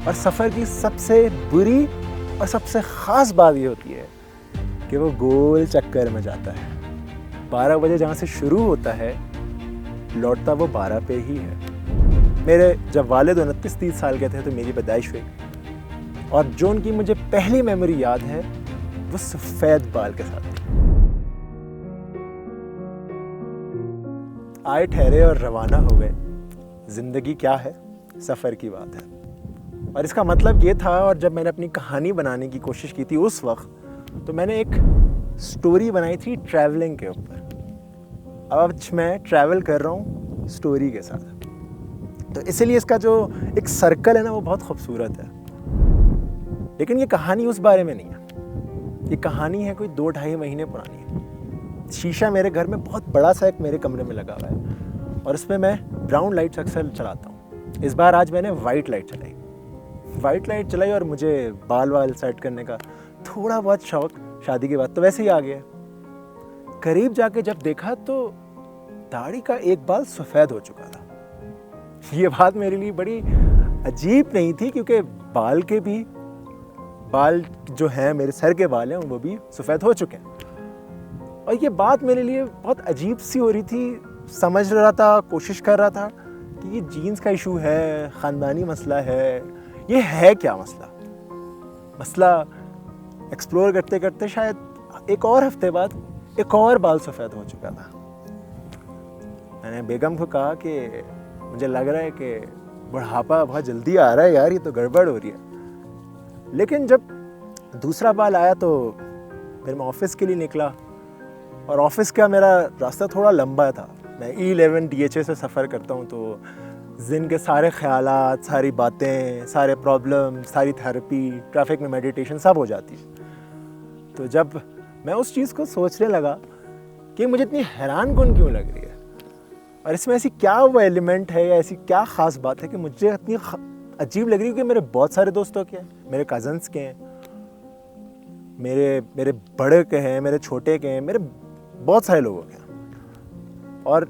और सफ़र की सबसे बुरी और सबसे ख़ास बात ये होती है कि वो गोल चक्कर में जाता है। 12 बजे जहाँ से शुरू होता है लौटता वो 12 पे ही है। मेरे जब वालिद 29-30 साल के थे तो मेरी पैदाइश हुई और जो उनकी मुझे पहली मेमोरी याद है वो सफ़ेद बाल के साथ थी। आए ठहरे और रवाना हो गए। ज़िंदगी क्या है? सफ़र की बात है। और इसका मतलब ये था, और जब मैंने अपनी कहानी बनाने की कोशिश की थी उस वक्त, तो मैंने एक स्टोरी बनाई थी ट्रैवलिंग के ऊपर। अब मैं ट्रैवल कर रहा हूँ स्टोरी के साथ, तो इसलिए इसका जो एक सर्कल है ना वो बहुत खूबसूरत है। लेकिन ये कहानी उस बारे में नहीं है। ये कहानी है कोई 2-2.5 महीने पुरानी। शीशा मेरे घर में बहुत बड़ा सा एक मेरे कमरे में लगा हुआ है और उसमें मैं ब्राउन लाइट्स अक्सर चलाता हूँ। इस बार आज मैंने वाइट लाइट चलाई और मुझे बाल सेट करने का थोड़ा बहुत शौक शादी के बाद तो वैसे ही आ गया। करीब जाके जब देखा तो दाढ़ी का एक बाल सफ़ेद हो चुका था। ये बात मेरे लिए बड़ी अजीब नहीं थी क्योंकि बाल जो हैं, मेरे सर के बाल हैं, वो भी सफ़ेद हो चुके हैं। और ये बात मेरे लिए बहुत अजीब सी हो रही थी। समझ रहा था, कोशिश कर रहा था कि ये जीन्स का इशू है, ख़ानदानी मसला है, ये है क्या मसला एक्सप्लोर करते करते शायद एक और हफ्ते बाद एक और बाल सफ़ेद हो चुका था। मैंने बेगम को कहा कि मुझे लग रहा है कि बुढ़ापा बहुत जल्दी आ रहा है यार, ये तो गड़बड़ हो रही है। लेकिन जब दूसरा बाल आया तो फिर मैं ऑफ़िस के लिए निकला और ऑफ़िस का मेरा रास्ता थोड़ा लंबा था। मैं E11 DHA से सफ़र करता हूँ, तो जिन के सारे ख़यालात, सारी बातें, सारे प्रॉब्लम, सारी थेरेपी, ट्रैफिक में मेडिटेशन सब हो जाती है। तो जब मैं उस चीज़ को सोचने लगा कि मुझे इतनी हैरानकुन क्यों लग रही है और इसमें ऐसी क्या वो एलिमेंट है या ऐसी क्या ख़ास बात है कि मुझे इतनी अजीब लग रही है कि मेरे बहुत सारे दोस्तों के हैं, मेरे कज़न्स के हैं, मेरे बड़े के हैं, मेरे छोटे के हैं, मेरे बहुत सारे लोगों के हैं। और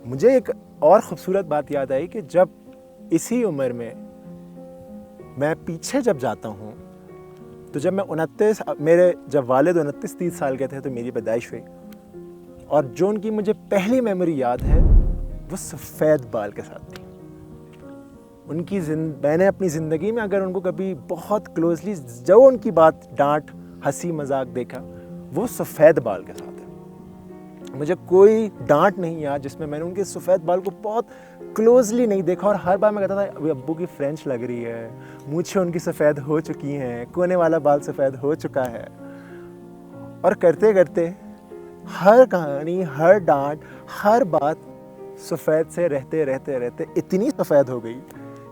मुझे एक और ख़ूबसूरत बात याद आई कि जब इसी उम्र में मैं पीछे जब जाता हूँ तो जब जब वालिद 29-30 साल के थे तो मेरी पैदाइश हुई और जो उनकी मुझे पहली मेमोरी याद है वो सफ़ेद बाल के साथ थी। मैंने अपनी ज़िंदगी में अगर उनको कभी बहुत क्लोजली जो उनकी बात, डांट, हंसी मजाक देखा, वो सफ़ेद बाल के साथ है। मुझे कोई डांट नहीं याद जिसमें मैंने उनके सफ़ेद बाल को बहुत क्लोजली नहीं देखा और हर बार मैं कहता था अभी अब्बू की फ्रेंच लग रही है, मूंछें उनकी सफ़ेद हो चुकी हैं, कोने वाला बाल सफ़ेद हो चुका है। और करते करते हर कहानी, हर डांट, हर बात सफ़ेद से रहते रहते इतनी सफ़ेद हो गई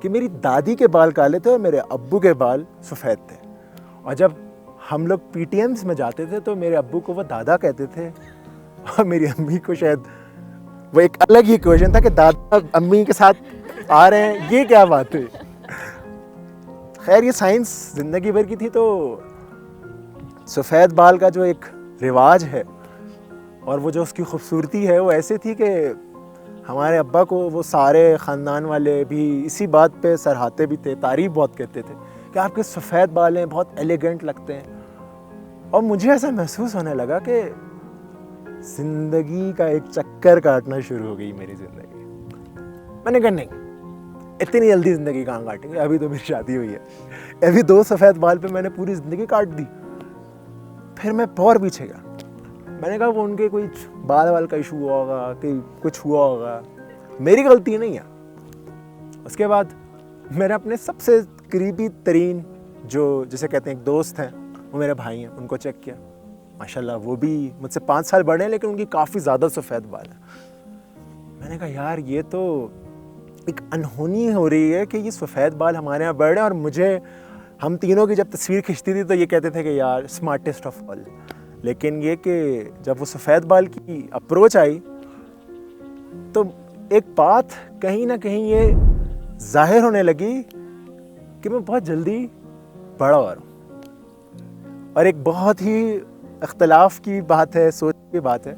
कि मेरी दादी के बाल काले थे और मेरे अब्बू के बाल सफ़ेद थे। और जब हम लोग PTMs में जाते थे तो मेरे अब्बू को वो दादा कहते थे और मेरी अम्मी को शायद वो एक अलग ही क्वेश्चन था कि दादा अम्मी के साथ आ रहे हैं, ये क्या बात है। खैर ये साइंस ज़िंदगी भर की थी। तो सफ़ेद बाल का जो एक रिवाज है और वो जो उसकी खूबसूरती है वो ऐसे थी कि हमारे अब्बा को वो सारे ख़ानदान वाले भी इसी बात पे सराहते भी थे, तारीफ़ बहुत करते थे कि आपके सफ़ेद बाल हैं, बहुत एलिगेंट लगते हैं। और मुझे ऐसा महसूस होने लगा कि ज़िंदगी का एक चक्कर काटना शुरू हो गई मेरी ज़िंदगी। मैंने कहा नहीं, इतनी जल्दी ज़िंदगी कहाँ काटेंगे, अभी तो मेरी शादी हुई है। अभी 2 सफ़ेद बाल पे मैंने पूरी ज़िंदगी काट दी। फिर मैं और पीछे गया। मैंने कहा वो उनके कोई बाल का इशू हुआ होगा, कि कुछ हुआ होगा, मेरी गलती नहीं है। उसके बाद मैंने अपने सबसे करीबी तरीन जो जिसे कहते हैं एक दोस्त हैं, वो मेरे भाई हैं, उनको चेक किया। माशाल्लाह वो भी मुझसे 5 साल बड़े हैं लेकिन उनकी काफ़ी ज़्यादा सफ़ेद बाल है। मैंने कहा यार ये तो एक अनहोनी हो रही है कि ये सफ़ेद बाल हमारे यहाँ बढ़ रहे हैं। और हम तीनों की जब तस्वीर खिंचती थी तो ये कहते थे कि यार स्मार्टेस्ट ऑफ ऑल। लेकिन ये कि जब वो सफ़ेद बाल की अप्रोच आई तो एक बात कहीं ना कहीं ये जाहिर होने लगी कि मैं बहुत जल्दी बड़ा हो रहा हूँ। और एक बहुत ही इख्तलाफ की बात है, सोच की बात है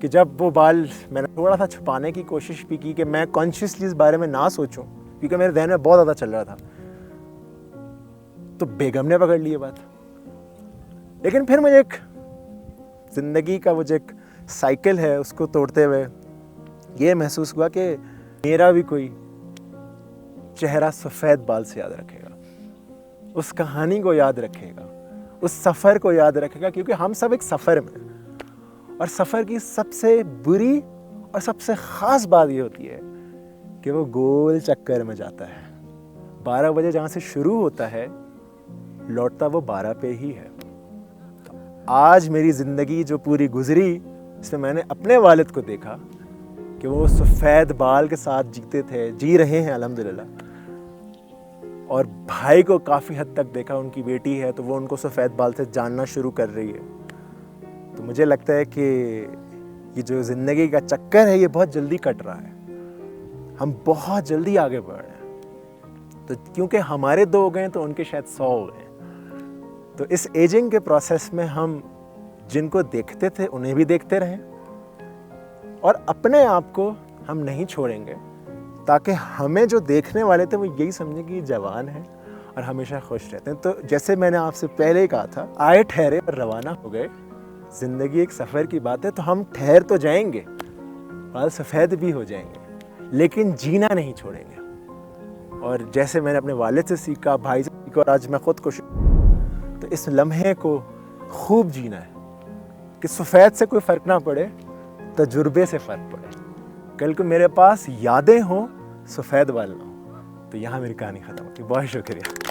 कि जब वो बाल मैंने थोड़ा सा छुपाने की कोशिश भी की कि मैं कॉन्शियसली इस बारे में ना सोचूं, क्योंकि मेरे जहन में बहुत ज़्यादा चल रहा था। तो बेगम ने पकड़ ली ये बात। लेकिन फिर मुझे एक ज़िंदगी का वो जो एक साइकिल है उसको तोड़ते हुए ये महसूस हुआ कि मेरा भी कोई चेहरा सफ़ेद बाल से याद रखेगा, उस कहानी को याद रखेगा, उस सफ़र को याद रखेगा, क्योंकि हम सब एक सफ़र में। और सफ़र की सबसे बुरी और सबसे ख़ास बात ये होती है कि वो गोल चक्कर में जाता है। 12 बजे जहाँ से शुरू होता है लौटता वो 12 पे ही है। तो आज मेरी ज़िंदगी जो पूरी गुजरी, इसमें मैंने अपने वालिद को देखा कि वो सफ़ेद बाल के साथ जीते थे, जी रहे हैं अल्हम्दुलिल्लाह। और भाई को काफ़ी हद तक देखा, उनकी बेटी है तो वो उनको सफ़ेद बाल से जानना शुरू कर रही है। तो मुझे लगता है कि ये जो ज़िंदगी का चक्कर है ये बहुत जल्दी कट रहा है, हम बहुत जल्दी आगे बढ़ रहे हैं। तो क्योंकि हमारे 2 हो गए तो उनके शायद 100 हो गए। तो इस एजिंग के प्रोसेस में हम जिनको देखते थे उन्हें भी देखते रहें और अपने आप को हम नहीं छोड़ेंगे, ताकि हमें जो देखने वाले थे वो यही समझे कि जवान है और हमेशा खुश रहते हैं। तो जैसे मैंने आपसे पहले ही कहा था, आए ठहरे और रवाना हो गए। ज़िंदगी एक सफ़र की बात है, तो हम ठहर तो जाएंगे, बाल सफ़ेद भी हो जाएंगे, लेकिन जीना नहीं छोड़ेंगे। और जैसे मैंने अपने वालिद से सीखा, भाई से सीखा और आज मैं खुद कोशिश, तो इस लम्हे को खूब जीना है कि सफ़ेद से कोई फ़र्क ना पड़े, तजुर्बे से फ़र्क पड़े। कल को मेरे पास यादें हों, सफ़ेद बाल ना हो। तो यहाँ मेरी कहानी ख़त्म होती है। बहुत शुक्रिया।